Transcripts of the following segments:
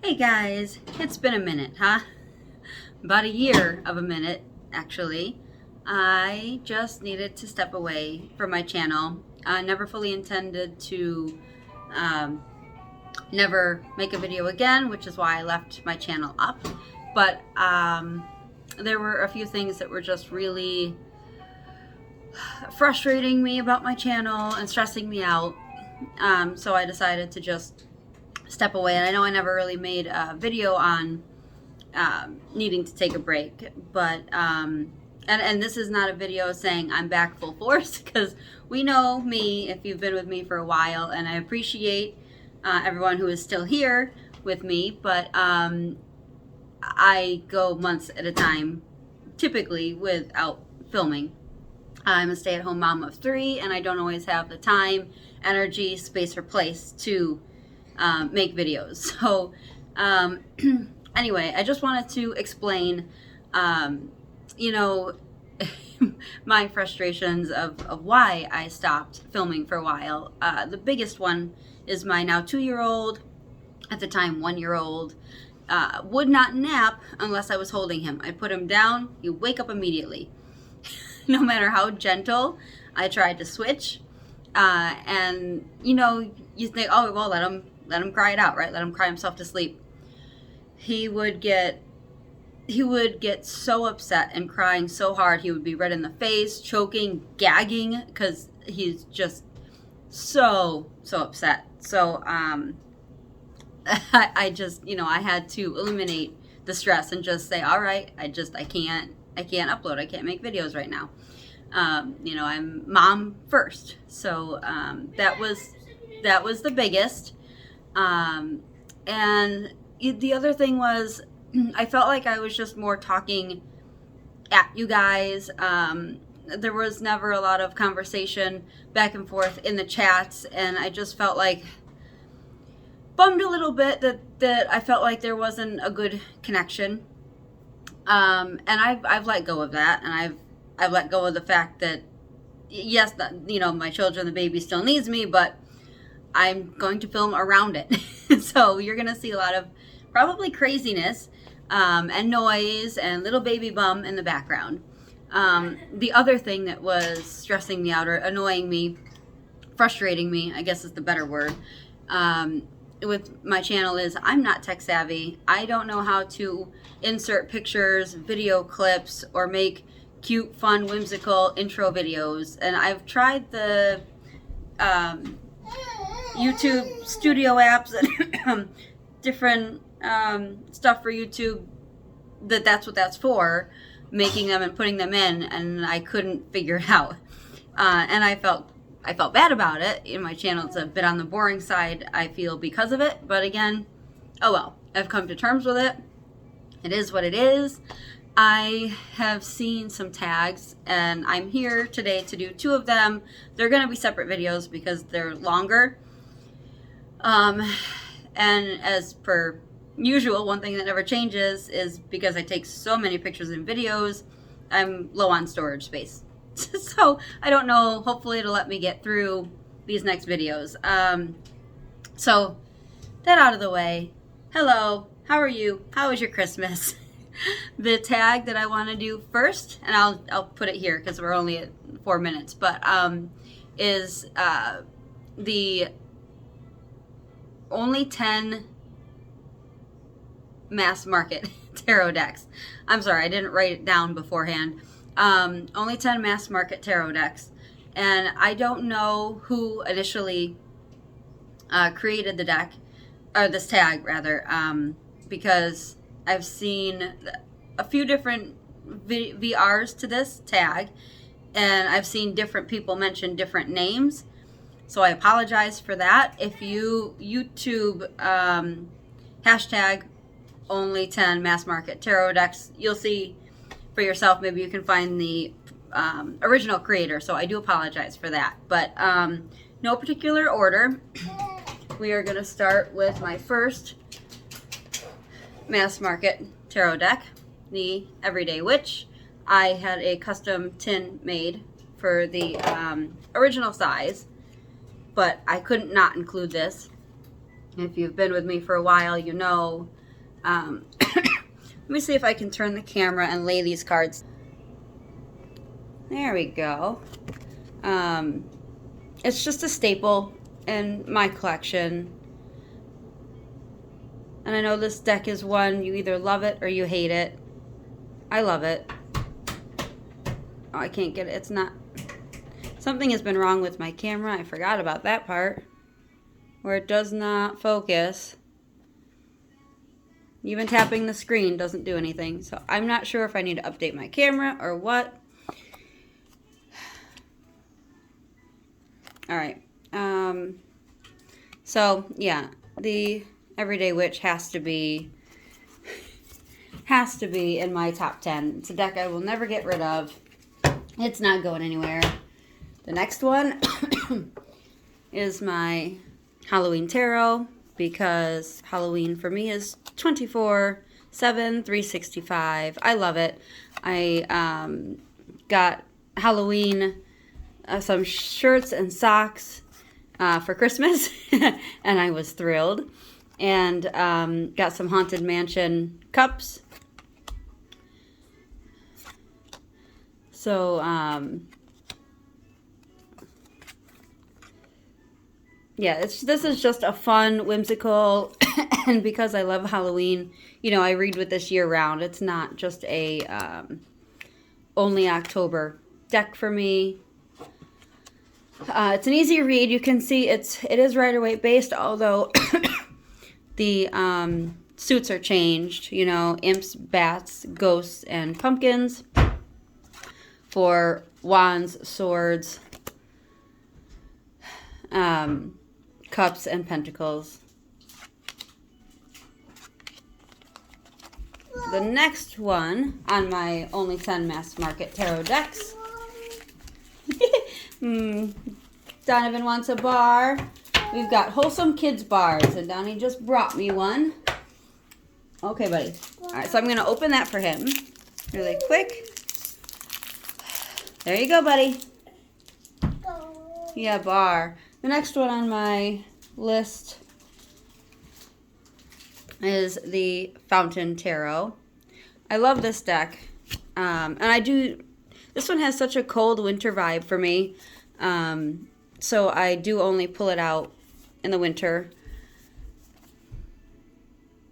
Hey guys, it's been a minute, huh? About a year of a minute, actually. I just needed to step away from my channel. I never fully intended to um, never make a video again, which is why I left my channel up. But there were a few things that were just really frustrating me about my channel and stressing me out. So I decided to just step away. And I know I never really made a video on needing to take a break, but and this is not a video saying I'm back full force, because we know me if you've been with me for a while, and I appreciate everyone who is still here with me, but I go months at a time typically without filming. I'm a stay-at-home mom of 3, and I don't always have the time, energy, space, or place to make videos. So anyway, I just wanted to explain, my frustrations of why I stopped filming for a while. The biggest one is my now 2-year-old, at the time 1-year-old, would not nap unless I was holding him. I put him down, he'd wake up immediately. No matter how gentle I tried to switch. And you think, oh, well, let him cry it out, right? Let him cry himself to sleep. He would get so upset and crying so hard. He would be red in the face, choking, gagging, because he's just so upset. So I just, I had to eliminate the stress and just say, all right, I can't upload. I can't make videos right now. I'm mom first. So that was the biggest. And the other thing was, I felt like I was just more talking at you guys. There was never a lot of conversation back and forth in the chats, and I just felt like bummed a little bit that I felt like there wasn't a good connection. And I've let go of that, and I've let go of the fact that, yes, my children, the baby still needs me, but I'm going to film around it. So you're going to see a lot of probably craziness and noise and little baby bum in the background. The other thing that was stressing me out or annoying me, frustrating me, I guess is the better word, with my channel is I'm not tech savvy. I don't know how to insert pictures, video clips, or make cute, fun, whimsical intro videos. And I've tried the YouTube studio apps and different stuff for YouTube that's what that's for, making them and putting them in, and I couldn't figure it out. And I felt bad about it. My channel's a bit on the boring side, I feel, because of it. But again, oh well, I've come to terms with it. It is what it is. I have seen some tags, and I'm here today to do 2 of them. They're going to be separate videos because they're longer. And as per usual, one thing that never changes is because I take so many pictures and videos, I'm low on storage space. So I don't know, hopefully it'll let me get through these next videos. So that out of the way, hello, how are you? How was your Christmas? The tag that I want to do first, and I'll put it here because we're only at 4 minutes, but is the only 10 mass market tarot decks. I'm sorry, I didn't write it down beforehand. Only 10 mass market tarot decks, and I don't know who initially created the deck, or this tag rather, because I've seen a few different VRs to this tag, and I've seen different people mention different names, so I apologize for that. If you YouTube hashtag only 10 mass market tarot decks, you'll see for yourself. Maybe you can find the original creator, so I do apologize for that. But no particular order. We are going to start with my first mass market tarot deck, the Everyday Witch. I had a custom tin made for the original size, but I couldn't not include this. If you've been with me for a while, you know. Let me see if I can turn the camera and lay these cards. There we go. It's just a staple in my collection. And I know this deck is one, you either love it or you hate it. I love it. Oh, I can't get it. It's not. Something has been wrong with my camera. I forgot about that part. Where it does not focus. Even tapping the screen doesn't do anything. So I'm not sure if I need to update my camera or what. Alright. So, yeah. The Everyday Witch has to be in my top 10. It's a deck I will never get rid of. It's not going anywhere. The next one is my Halloween Tarot, because Halloween for me is 24/7, 365. I love it. I got Halloween some shirts and socks for Christmas, and I was thrilled. And got some Haunted Mansion cups. So, yeah, this is just a fun, whimsical, and because I love Halloween, you know, I read with this year round. It's not just a only October deck for me. It's an easy read. You can see it is Rider-Waite based, although the suits are changed. You know, imps, bats, ghosts, and pumpkins for wands, swords, cups, and pentacles. The next one on my Only 10 Mass Market Tarot decks. Donovan wants a bar. We've got Wholesome Kids bars, and Donnie just brought me one. Okay, buddy. All right, so I'm going to open that for him really quick. There you go, buddy. Yeah, bar. The next one on my list is the Fountain Tarot. I love this deck. And this one has such a cold winter vibe for me. So I do only pull it out in the winter.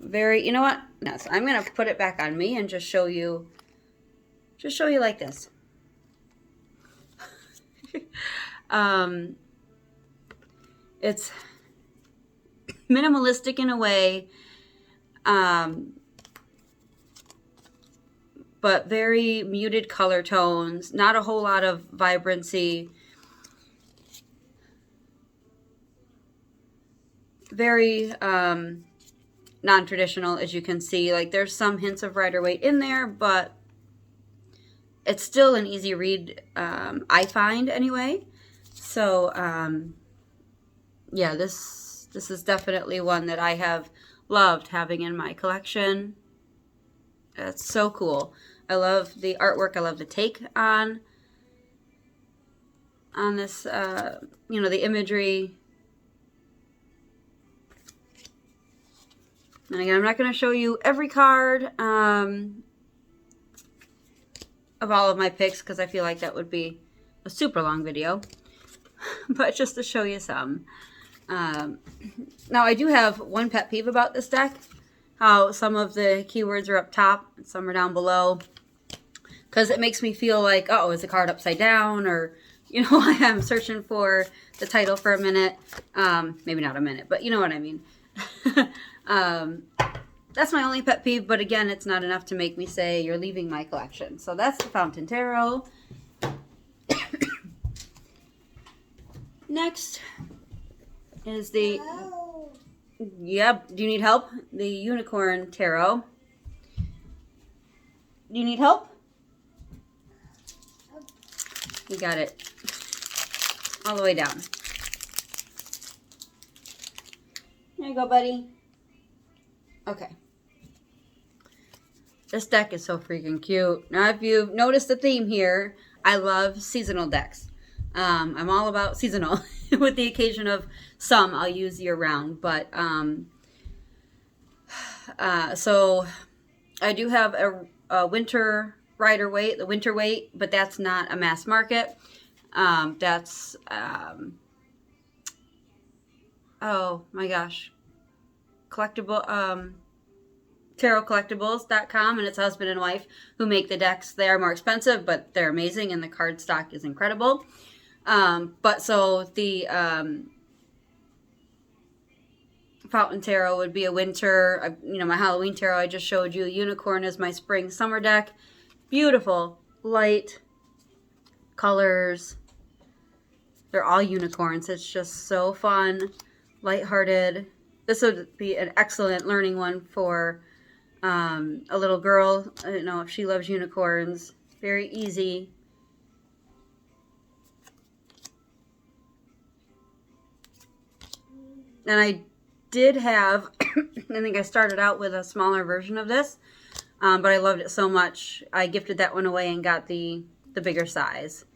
You know what? No, so I'm going to put it back on me and just show you like this. It's minimalistic in a way, but very muted color tones, not a whole lot of vibrancy. Very non-traditional, as you can see. Like, there's some hints of Rider-Waite in there, but it's still an easy read, I find, anyway. So, yeah, this is definitely one that I have loved having in my collection. It's so cool. I love the artwork. I love the take on this, you know, the imagery. And again, I'm not going to show you every card of all of my picks, because I feel like that would be a super long video. But just to show you some. Now, I do have one pet peeve about this deck. How some of the keywords are up top and some are down below. Because it makes me feel like, oh, is the card upside down? Or, you know, I'm searching for the title for a minute. Maybe not a minute, but you know what I mean. That's my only pet peeve, but again, it's not enough to make me say you're leaving my collection. So that's the Fountain Tarot. Next is the, yep, do you need help? The Unicorn Tarot. Do you need help? We got it all the way down. There you go, buddy. Okay. This deck is so freaking cute. Now, if you've noticed the theme here, I love seasonal decks. I'm all about seasonal. with the occasion of some I'll use year round. But so I do have a winter Rider Waite, the winter weight, but that's not a mass market. That's oh my gosh, collectible tarotcollectibles.com, and it's husband and wife who make the decks. They are more expensive, but they're amazing, and the card stock is incredible. But so the Fountain Tarot would be a winter. My Halloween Tarot I just showed you. Unicorn is my spring summer deck. Beautiful, light colors. They're all unicorns. It's just so fun, lighthearted. This would be an excellent learning one for a little girl. I don't know if she loves unicorns. Very easy. And I did have, I think I started out with a smaller version of this, but I loved it so much, I gifted that one away and got the bigger size.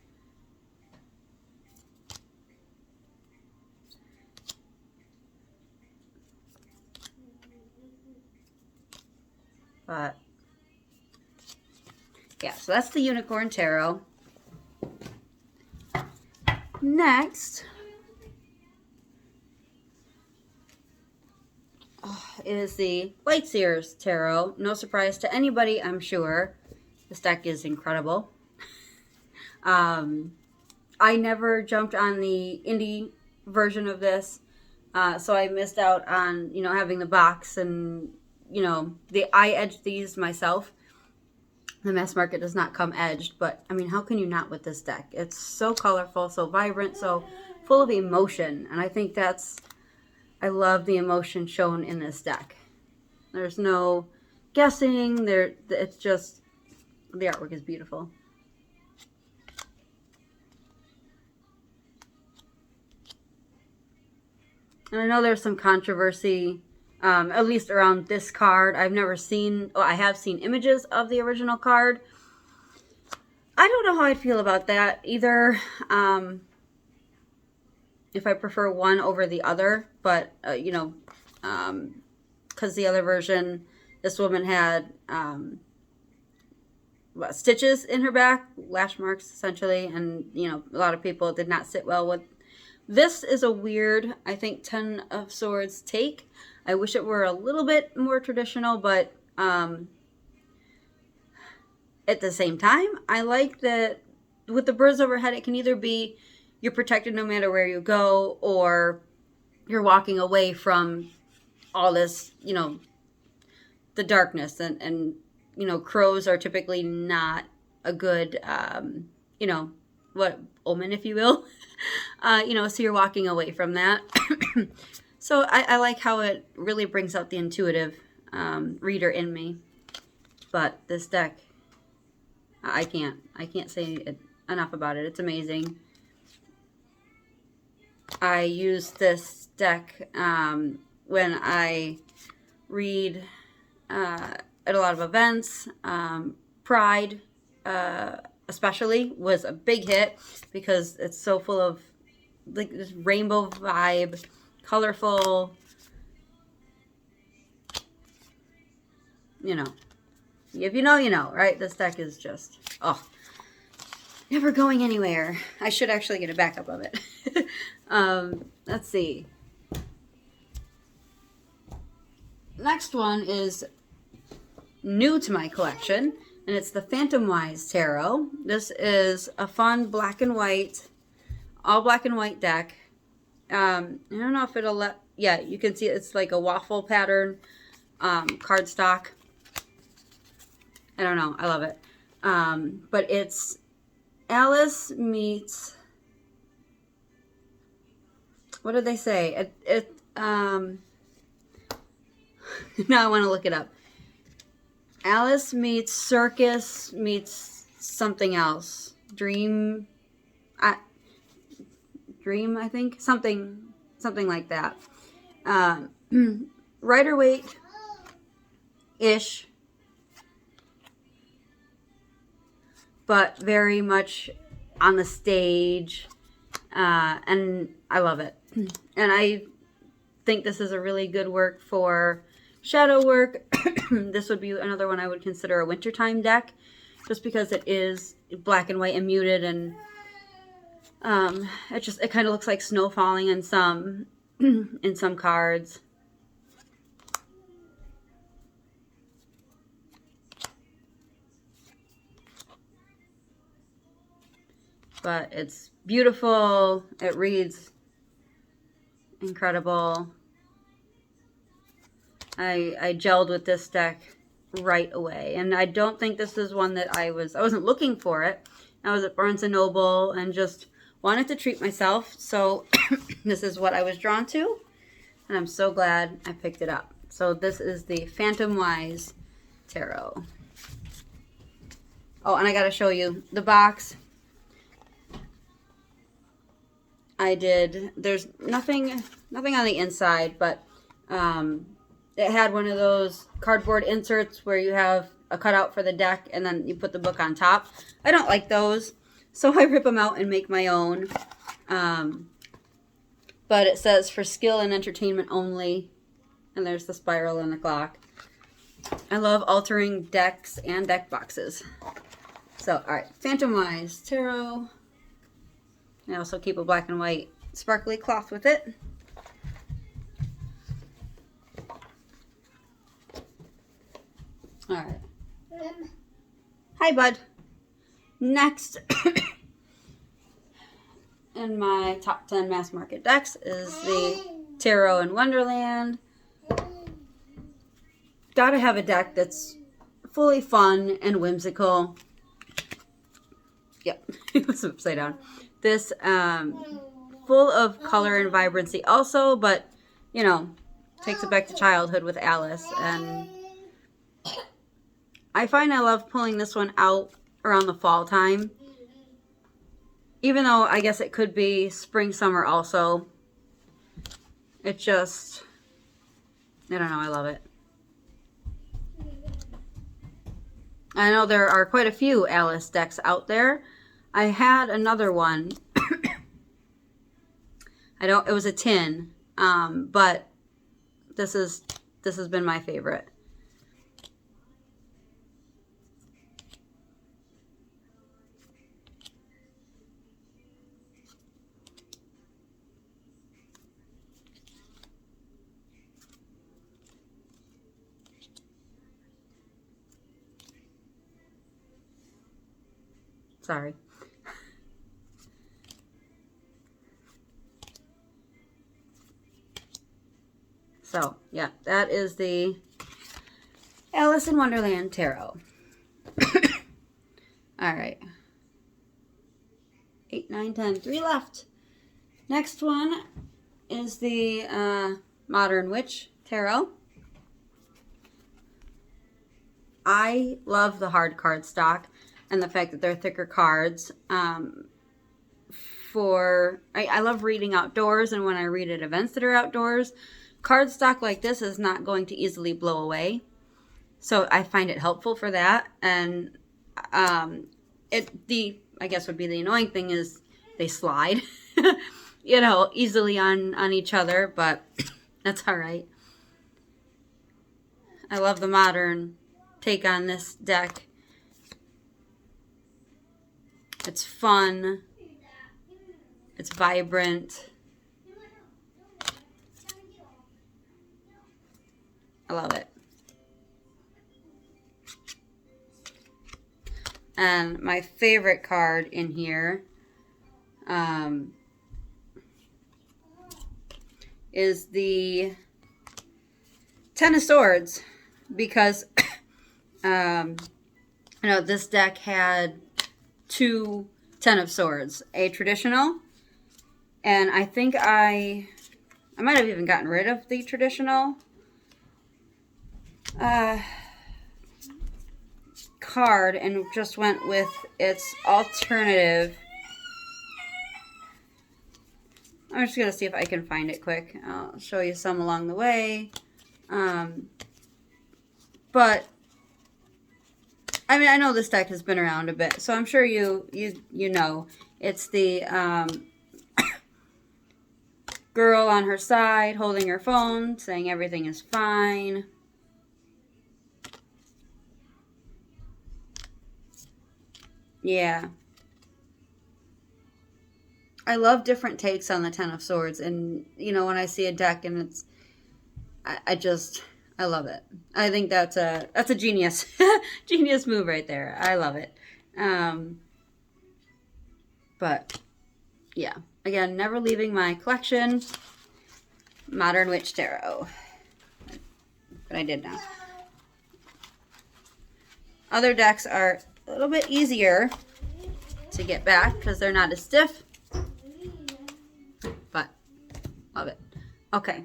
But yeah, so that's the Unicorn Tarot. Next is the Lightseers Tarot. No surprise to anybody, I'm sure. This deck is incredible. I never jumped on the indie version of this, so I missed out on, having the box, and, I edged these myself. The mass market does not come edged, but, how can you not with this deck? It's so colorful, so vibrant, so full of emotion, and I think I love the emotion shown in this deck. There's no guessing. It's just, the artwork is beautiful. And I know there's some controversy, at least around this card. I have seen images of the original card. I don't know how I'd feel about that either. If I prefer one over the other, but, because the other version, this woman had stitches in her back, lash marks essentially, and, a lot of people did not sit well with. This is a weird, I think, Ten of Swords take. I wish it were a little bit more traditional, but at the same time, I like that with the birds overhead, it can either be you're protected no matter where you go, or you're walking away from all this, the darkness. And crows are typically not a good, omen, if you will. So you're walking away from that. So I like how it really brings out the intuitive reader in me. But this deck, I can't say enough about it. It's amazing. I use this deck when I read at a lot of events. Pride, especially, was a big hit because it's so full of like this rainbow vibe, colorful. If you know, you know, right? This deck is just, never going anywhere. I should actually get a backup of it. Let's see. Next one is new to my collection, and it's the Phantom Wise Tarot. This is a fun black and white, all black and white deck. I don't know if it'll you can see it's like a waffle pattern cardstock. I don't know. I love it. But it's Alice meets, what did they say? Now I want to look it up. Alice meets circus meets something else. Dream, I think. Something like that. Rider Waite-ish. But very much on the stage. and I love it. And I think this is a really good work for shadow work. This would be another one I would consider a wintertime deck, just because it is black and white and muted, and it kind of looks like snow falling in some in some cards. But it's beautiful. It reads incredible. I gelled with this deck right away, and I don't think this is one that I wasn't looking for it. I was at Barnes & Noble and just wanted to treat myself, so this is what I was drawn to, and I'm so glad I picked it up. So this is the Phantom Wise Tarot. Oh, and I gotta show you the box. There's nothing on the inside, but it had one of those cardboard inserts where you have a cutout for the deck and then you put the book on top. I don't like those, so I rip them out and make my own. But it says for skill and entertainment only, and there's the spiral and the clock. I love altering decks and deck boxes. So, all right, Phantom Wise Tarot. I also keep a black and white sparkly cloth with it. All right. Hi, bud. Next in my top 10 mass market decks is the Tarot in Wonderland. Gotta have a deck that's fully fun and whimsical. Yep, it was upside down. This full of color and vibrancy also, but you know, takes it back to childhood with Alice. And I find I love pulling this one out around the fall time, even though I guess it could be spring, summer also. It just, I don't know, I love it. I know there are quite a few Alice decks out there. I had another one. It was a tin, but this has been my favorite. Sorry. So, yeah, that is the Alice in Wonderland Tarot. All right. 8, 9, 10. 3 left. Next one is the Modern Witch Tarot. I love the hard card stock and the fact that they're thicker cards. I love reading outdoors, and when I read at events that are outdoors, cardstock like this is not going to easily blow away. So I find it helpful for that. And I guess would be the annoying thing is they slide, easily on each other, but that's all right. I love the modern take on this deck. It's fun. It's vibrant. I love it. And my favorite card in here is the Ten of Swords, because this deck had 2 Ten of Swords, a traditional, and I think I might have even gotten rid of the traditional card and just went with its alternative. I'm just gonna see if I can find it quick. I'll show you some along the way. But I mean, I know this deck has been around a bit, so I'm sure you know. It's the girl on her side holding her phone, saying everything is fine. Yeah. I love different takes on the Ten of Swords. And, you know, when I see a deck and it's, I love it. I think that's a genius, genius move right there. I love it. But, yeah. Again, never leaving my collection. Modern Witch Tarot. But I did now. Other decks are a little bit easier to get back because they're not as stiff. But, love it. Okay.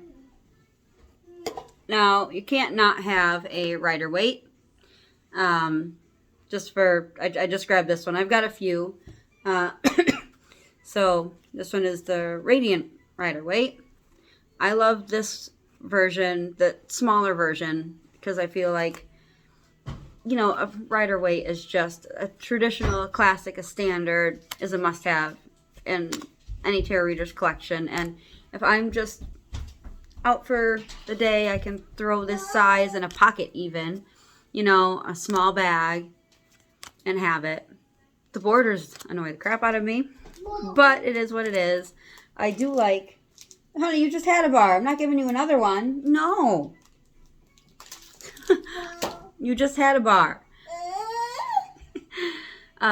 Now, you can't not have a Rider-Waite. Just for, I just grabbed this one. I've got a few. So, this one is the Radiant Rider-Waite. I love this version, the smaller version, because I feel like, you know, a Rider-Waite is just a traditional, a classic, a standard, is a must-have in any tarot reader's collection. And if I'm just out for the day, I can throw this size in a pocket even, you know, a small bag, and have it. The borders annoy the crap out of me, but it is what it is. I do like, honey, you just had a bar. I'm not giving you another one. No. You just had a bar. What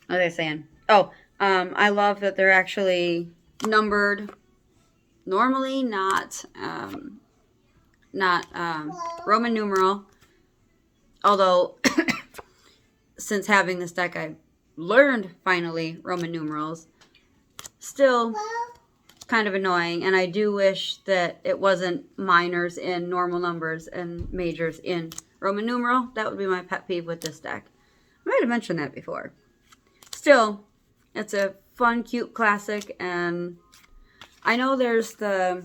are they saying? Oh, I love that they're actually numbered. Normally not Roman numeral. Although, since having this deck, I've learned finally Roman numerals. Still kind of annoying, and I do wish that it wasn't minors in normal numbers and majors in Roman numeral. That would be my pet peeve with this deck. I might have mentioned that before. Still, it's a fun, cute classic, and I know there's the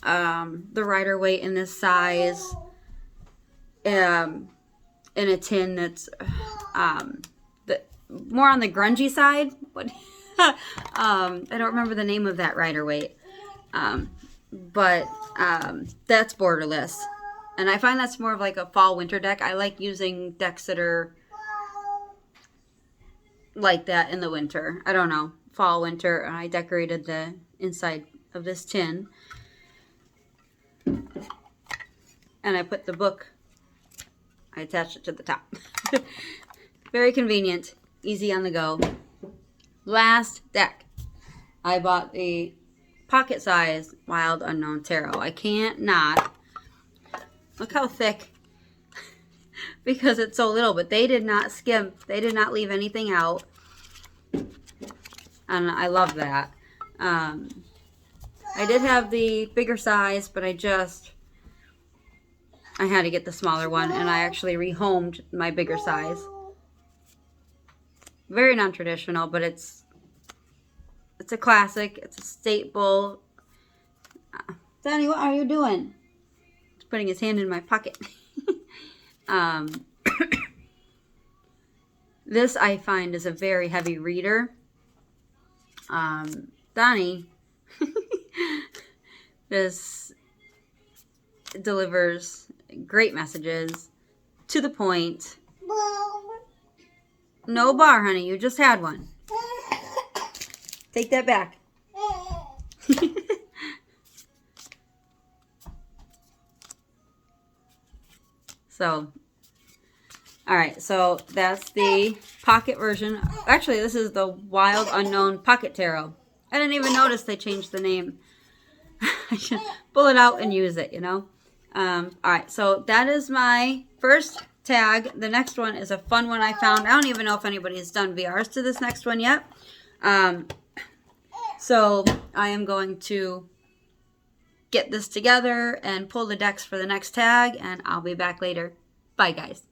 Rider-Waite in this size, in a tin that's more on the grungy side. What? I don't remember the name of that Rider-Waite, but that's borderless, and I find that's more of like a fall-winter deck. I like using decks that are like that in the winter. I don't know, fall, winter. And I decorated the inside of this tin, and I put the book, I attached it to the top. Very convenient, easy on the go. Last deck, I bought the pocket size Wild Unknown Tarot. I can't not. Look how thick. Because it's so little, but they did not skimp. They did not leave anything out. And I love that. I did have the bigger size, but I had to get the smaller one, and I actually rehomed my bigger size. Very non-traditional, but it's a classic. It's a staple. Danny, what are you doing? He's putting his hand in my pocket. This I find is a very heavy reader. Donnie, this delivers great messages to the point. No bar, honey. You just had one. Take that back. So, all right. So that's the pocket version. Actually, this is the Wild Unknown Pocket Tarot. I didn't even notice they changed the name. I should pull it out and use it, you know. All right. So that is my first tag. The next one is a fun one I found. I don't even know if anybody has done VRs to this next one yet. So I am going to get this together and pull the decks for the next tag, and I'll be back later. Bye, guys.